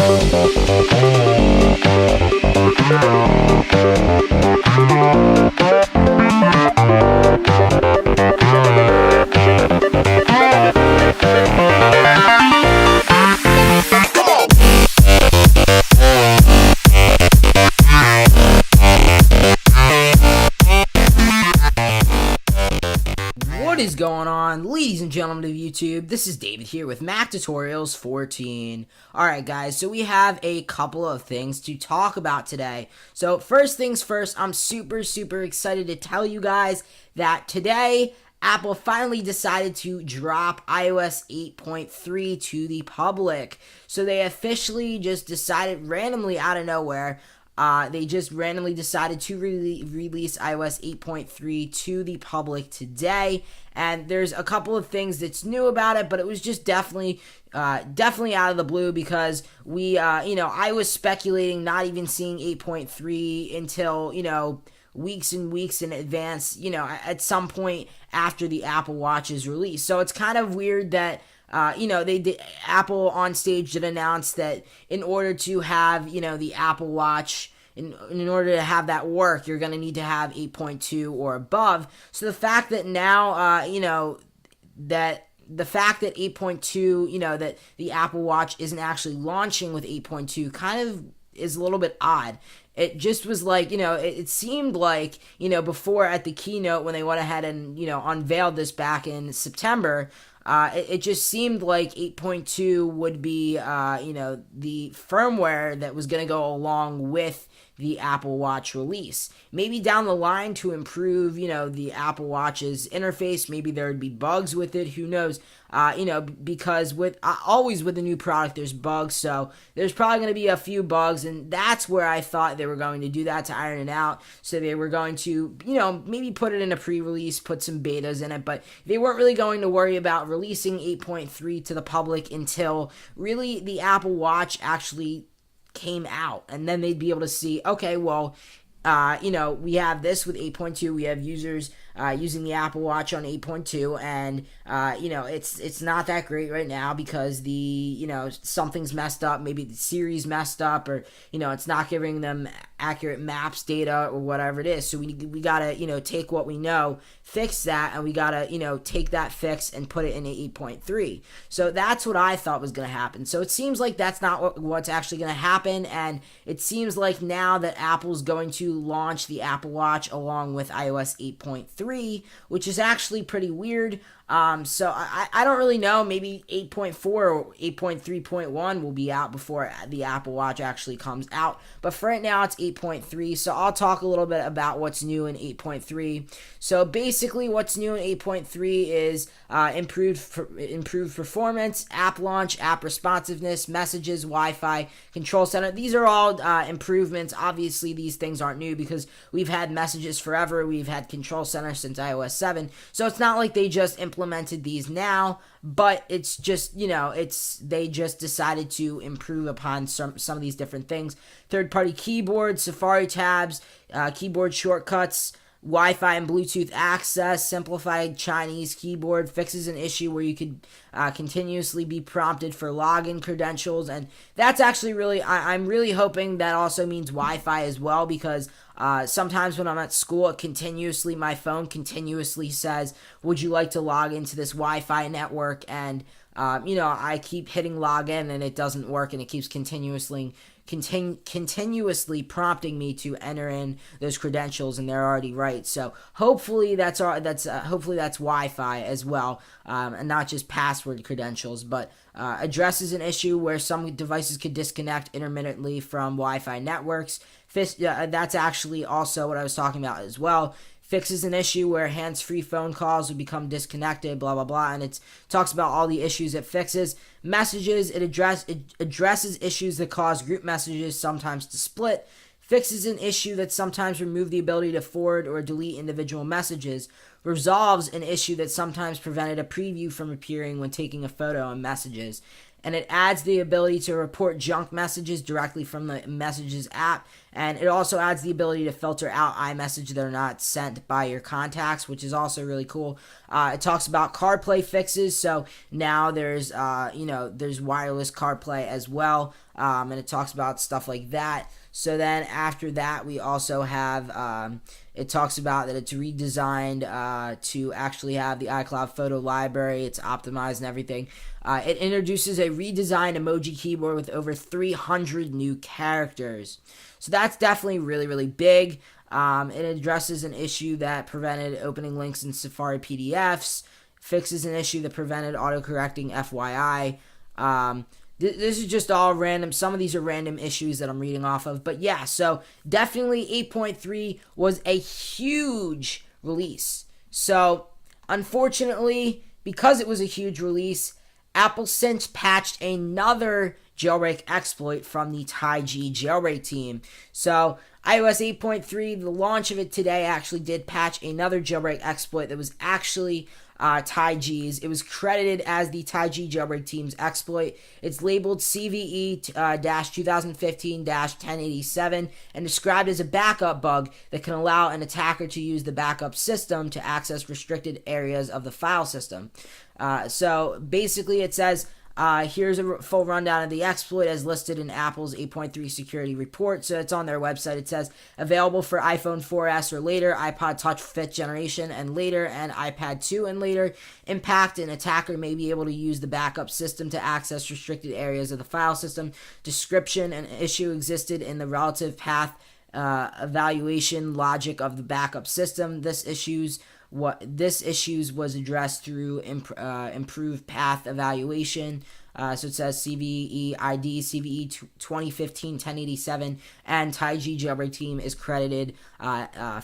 What is going on, ladies and gentlemen of YouTube? This is David here with Mac Tutorials 14. Alright guys, so we have a couple of things to talk about today. So first things first, I'm super excited to tell you guys that today Apple finally decided to drop iOS 8.3 to the public. So they officially just decided randomly out of nowhere. They just randomly decided to release iOS 8.3 to the public today, and there's a couple of things that's new about it, but it was just definitely out of the blue because I was speculating not even seeing 8.3 until, weeks and weeks in advance, at some point after the Apple Watch's release. So it's kind of weird that Apple on stage did announce that in order to have, the Apple Watch, in order to have that work, you're going to need to have 8.2 or above. So the fact that now, the fact that 8.2, that the Apple Watch isn't actually launching with 8.2 kind of is a little bit odd. It just was like, it seemed like, before at the keynote when they went ahead and, unveiled this back in September, it just seemed like 8.2 would be, the firmware that was going to go along with the Apple Watch release. Maybe down the line to improve, the Apple Watch's interface, maybe there would be bugs with it, who knows, because always with a new product, there's bugs, so there's probably going to be a few bugs, and that's where I thought they were going to do that to iron it out. So they were going to, maybe put it in a pre-release, put some betas in it, but they weren't really going to worry about releasing 8.3 to the public until really the Apple Watch actually came out, and then they'd be able to see, okay, well, we have this with 8.2. We have users using the Apple Watch on 8.2, and it's not that great right now because the something's messed up. Maybe the Siri's messed up, or it's not giving them accurate maps data or whatever it is. So we gotta take what we know, fix that, and we gotta take that fix and put it in 8.3. So that's what I thought was gonna happen. So it seems like that's not what's actually gonna happen, and it seems like now that Apple's going to launch the Apple Watch along with iOS 8.3, which is actually pretty weird. So I don't really know. Maybe 8.4 or 8.3.1 will be out before the Apple Watch actually comes out. But for right now, it's 8.3. So I'll talk a little bit about what's new in 8.3. So basically, what's new in 8.3 is improved performance, app launch, app responsiveness, messages, Wi-Fi, control center. These are all improvements. Obviously, these things aren't new because we've had messages forever. We've had control center since iOS 7. So it's not like they just implemented these now, but it's just, they just decided to improve upon some of these different things. Third-party keyboard, Safari tabs, keyboard shortcuts, Wi-Fi and Bluetooth access, simplified Chinese keyboard, fixes an issue where you could continuously be prompted for login credentials, and that's actually really, I'm really hoping that also means Wi-Fi as well, because sometimes when I'm at school, my phone continuously says, would you like to log into this Wi-Fi network, and I keep hitting login and it doesn't work, and it keeps continuously prompting me to enter in those credentials, and they're already right. So hopefully that's Wi-Fi as well, and not just password credentials, but addresses an issue where some devices could disconnect intermittently from Wi-Fi networks. That's actually also what I was talking about as well. Fixes an issue where hands-free phone calls would become disconnected, blah, blah, blah, and it talks about all the issues it fixes. Messages, it addresses issues that cause group messages sometimes to split. Fixes an issue that sometimes remove the ability to forward or delete individual messages. Resolves an issue that sometimes prevented a preview from appearing when taking a photo in Messages. And it adds the ability to report junk messages directly from the Messages app, And it also adds the ability to filter out iMessage that are not sent by your contacts, which is also really cool. It talks about CarPlay fixes, so now there's there's wireless CarPlay as well, and it talks about stuff like that. So then after that, we also have, it talks about that it's redesigned to actually have the iCloud photo library. It's optimized and everything. It introduces a redesigned emoji keyboard with over 300 new characters. So that's definitely really, really big. It addresses an issue that prevented opening links in Safari PDFs, fixes an issue that prevented autocorrecting FYI. This is just all random. Some of these are random issues that I'm reading off of. But yeah, so definitely 8.3 was a huge release. So unfortunately, because it was a huge release, Apple since patched another jailbreak exploit from the TaiG jailbreak team. So iOS 8.3, the launch of it today, actually did patch another jailbreak exploit that was actually TaiG's. It was credited as the TaiG jailbreak team's exploit. It's labeled CVE-2015-1087 and described as a backup bug that can allow an attacker to use the backup system to access restricted areas of the file system. So basically it says, here's a full rundown of the exploit as listed in Apple's 8.3 security report. So it's on their website. It says available for iPhone 4S or later, iPod Touch 5th generation and later, and iPad 2 and later. Impact: an attacker may be able to use the backup system to access restricted areas of the file system. Description: an issue existed in the relative path evaluation logic of the backup system. This issues was addressed through improved path evaluation. So it says CVE ID CVE 2015-1087, and TaiG jailbreak team is credited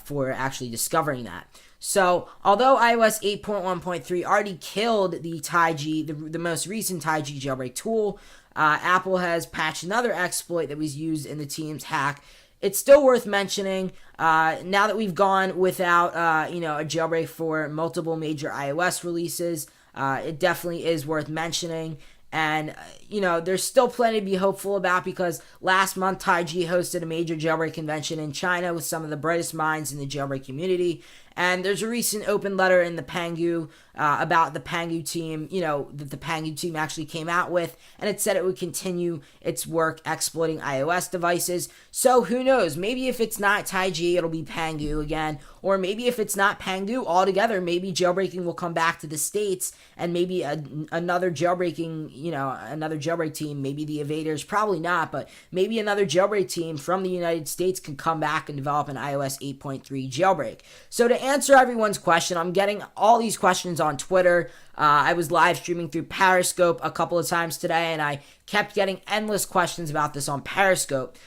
for actually discovering that. So although iOS 8.1.3 already killed the TaiG, the most recent TaiG jailbreak tool, Apple has patched another exploit that was used in the team's hack. It's still worth mentioning, now that we've gone without, a jailbreak for multiple major iOS releases. It definitely is worth mentioning. And, there's still plenty to be hopeful about because last month TaiG hosted a major jailbreak convention in China with some of the brightest minds in the jailbreak community. And there's a recent open letter in the Pangu about the Pangu team, that the Pangu team actually came out with. And it said it would continue its work exploiting iOS devices. So who knows? Maybe if it's not TaiG, it'll be Pangu again. Or maybe if it's not Pangu altogether, maybe jailbreaking will come back to the States and maybe another jailbreaking, another jailbreak team, maybe the Evaders, probably not, but maybe another jailbreak team from the United States can come back and develop an iOS 8.3 jailbreak. So to answer everyone's question, I'm getting all these questions on Twitter. I was live streaming through Periscope a couple of times today, and I kept getting endless questions about this on Periscope.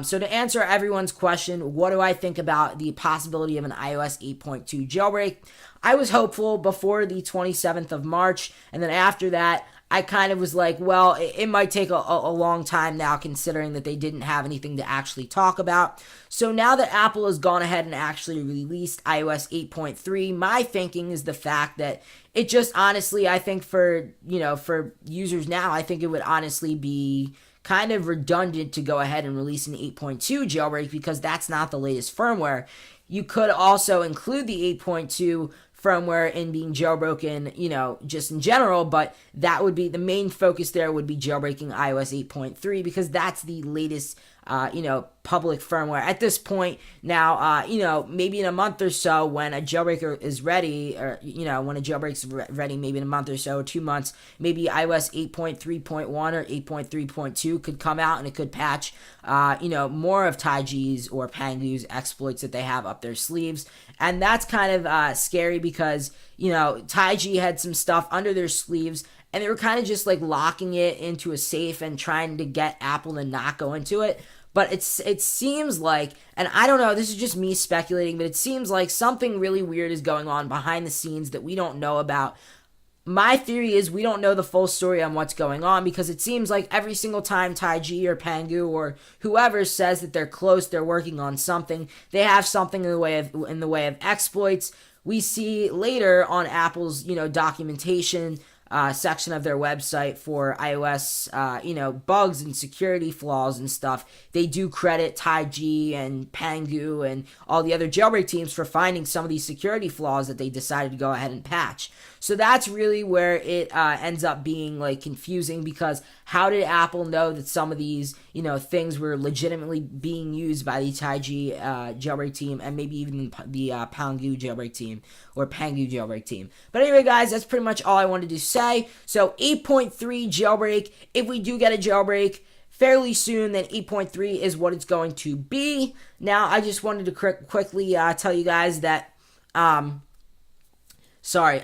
So to answer everyone's question, what do I think about the possibility of an iOS 8.2 jailbreak? I was hopeful before the 27th of March, and then after that, I kind of was like, well, it might take a long time now considering that they didn't have anything to actually talk about. So now that Apple has gone ahead and actually released iOS 8.3, my thinking is the fact that it just honestly, I think for users now, I think it would honestly be kind of redundant to go ahead and release an 8.2 jailbreak because that's not the latest firmware. You could also include the 8.2 firmware in being jailbroken, just in general, but that would be the main focus there would be jailbreaking iOS 8.3 because that's the latest, public firmware. At this point now, maybe in a month or so when a jailbreaker is ready, or, when a jailbreak's ready, maybe in a month or so, 2 months, maybe iOS 8.3.1 or 8.3.2 could come out and it could patch, more of TaiG's or Pangu's exploits that they have up their sleeves. And that's kind of scary because, TaiG had some stuff under their sleeves and they were kind of just like locking it into a safe and trying to get Apple to not go into it. But it seems like, and I don't know, this is just me speculating, but it seems like something really weird is going on behind the scenes that we don't know about. My theory is we don't know the full story on what's going on because it seems like every single time TaiG or Pangu or whoever says that they're close, they're working on something, they have something in the way of exploits. We see later on Apple's, documentation, section of their website for iOS, bugs and security flaws and stuff, they do credit Taiji and Pangu and all the other jailbreak teams for finding some of these security flaws that they decided to go ahead and patch. So that's really where it ends up being like confusing, because how did Apple know that some of these, things were legitimately being used by the Taiji jailbreak team and maybe even the Pangu jailbreak team or Pangu jailbreak team? But anyway, guys, that's pretty much all I wanted to say. So 8.3 jailbreak, if we do get a jailbreak fairly soon, then 8.3 is what it's going to be. Now, I just wanted to quickly tell you guys that, sorry,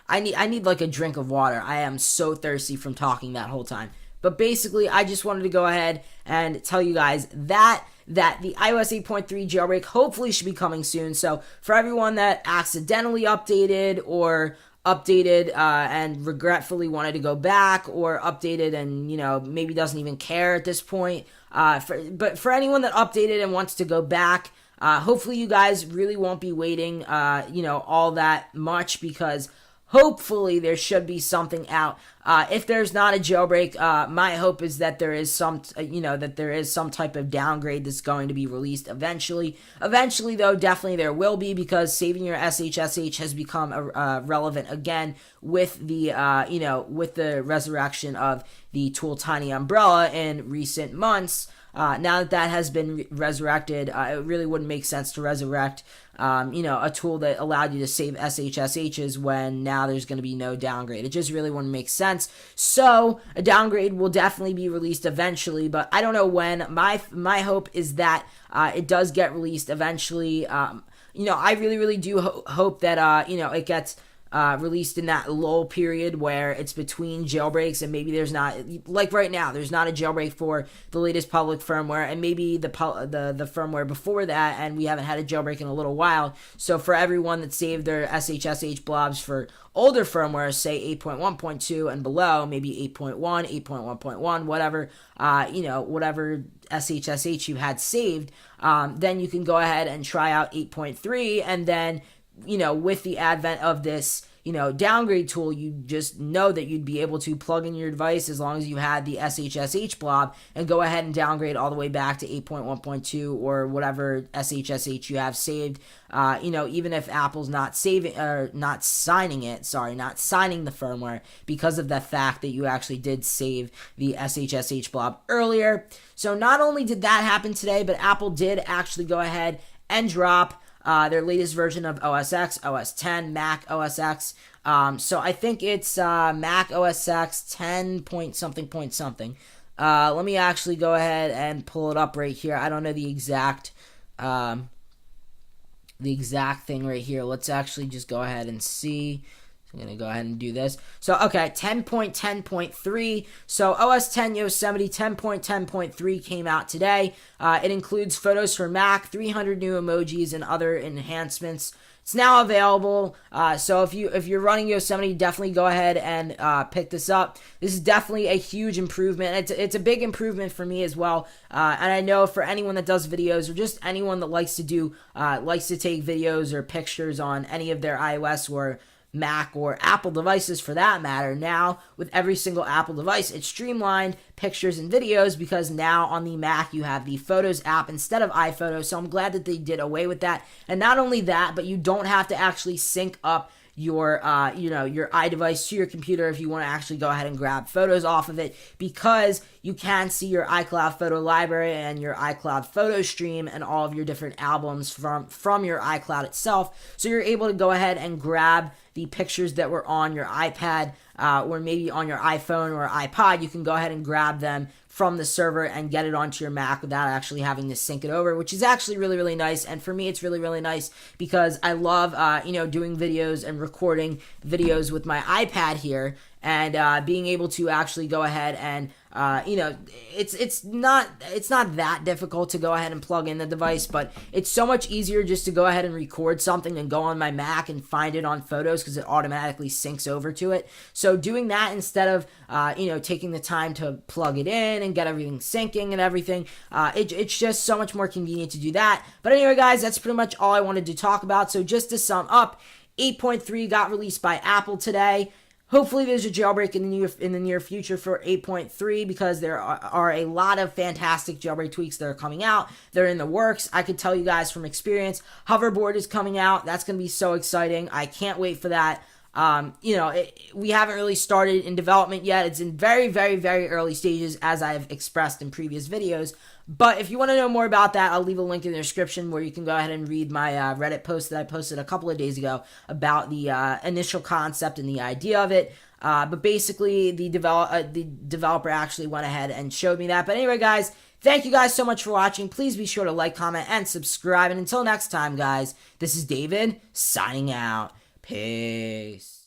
I need like a drink of water. I am so thirsty from talking that whole time. But basically, I just wanted to go ahead and tell you guys that the iOS 8.3 jailbreak hopefully should be coming soon. So for everyone that accidentally updated or updated and regretfully wanted to go back, or updated and maybe doesn't even care at this point, but for anyone that updated and wants to go back, hopefully you guys really won't be waiting all that much, because hopefully there should be something out. If there's not a jailbreak, my hope is that there is some type of downgrade that's going to be released eventually. Eventually, though, definitely there will be, because saving your SSH has become relevant again with the with the resurrection of the tool Tiny Umbrella in recent months. Now that has been resurrected, it really wouldn't make sense to resurrect, a tool that allowed you to save SSHs when now there's going to be no downgrade. It just really wouldn't make sense. So a downgrade will definitely be released eventually, but I don't know when. My hope is that it does get released eventually. I really do hope that it gets released in that lull period where it's between jailbreaks, and maybe there's not, like right now, there's not a jailbreak for the latest public firmware, and maybe the firmware before that, and we haven't had a jailbreak in a little while. So for everyone that saved their SSH blobs for older firmware, say 8.1.2 and below, maybe 8.1, 8.1.1, whatever, whatever SSH you had saved, then you can go ahead and try out 8.3, and then with the advent of this, downgrade tool, you just know that you'd be able to plug in your device as long as you had the SSH blob and go ahead and downgrade all the way back to 8.1.2 or whatever SSH you have saved. Even if Apple's not signing the firmware, because of the fact that you actually did save the SSH blob earlier. So not only did that happen today, but Apple did actually go ahead and drop their latest version of OS X, OS 10, Mac OS X. So I think it's Mac OS X 10 point something. Let me actually go ahead and pull it up right here. I don't know the exact thing right here. Let's actually just go ahead and see. I'm going to go ahead and do this. So, okay, 10.10.3. So, OS 10 Yosemite 10.10.3 came out today. It includes photos for Mac, 300 new emojis, and other enhancements. It's now available. So, if you're running Yosemite, definitely go ahead and pick this up. This is definitely a huge improvement. It's a big improvement for me as well. And I know for anyone that does videos, or just anyone that likes to take videos or pictures on any of their iOS or Mac or Apple devices for that matter, now with every single Apple device, it's streamlined pictures and videos, because now on the Mac you have the Photos app instead of iPhoto. So I'm glad that they did away with that. And not only that, but you don't have to actually sync up your iDevice to your computer if you want to actually go ahead and grab photos off of it, because you can see your iCloud photo library and your iCloud photo stream and all of your different albums from your iCloud itself. So you're able to go ahead and grab the pictures that were on your iPad or maybe on your iPhone or iPod. You can go ahead and grab them from the server and get it onto your Mac without actually having to sync it over, which is actually really, really nice. And for me, it's really, really nice because I love, doing videos and recording videos with my iPad here, and being able to actually go ahead and it's not that difficult to go ahead and plug in the device, but it's so much easier just to go ahead and record something and go on my Mac and find it on Photos, because it automatically syncs over to it. So doing that instead of taking the time to plug it in and get everything syncing and everything, it's just so much more convenient to do that. But anyway, guys, that's pretty much all I wanted to talk about. So just to sum up, 8.3 got released by Apple today. Hopefully there's a jailbreak in the near future for 8.3 because there are a lot of fantastic jailbreak tweaks that are coming out. They're in the works. I can tell you guys from experience, hoverboard is coming out. That's going to be so exciting. I can't wait for that. We haven't really started in development yet. It's in very, very, very early stages, as I've expressed in previous videos. But if you want to know more about that, I'll leave a link in the description where you can go ahead and read my Reddit post that I posted a couple of days ago about the initial concept and the idea of it. But basically, the developer actually went ahead and showed me that. But anyway, guys, thank you guys so much for watching. Please be sure to like, comment, and subscribe. And until next time, guys, this is David signing out. Peace.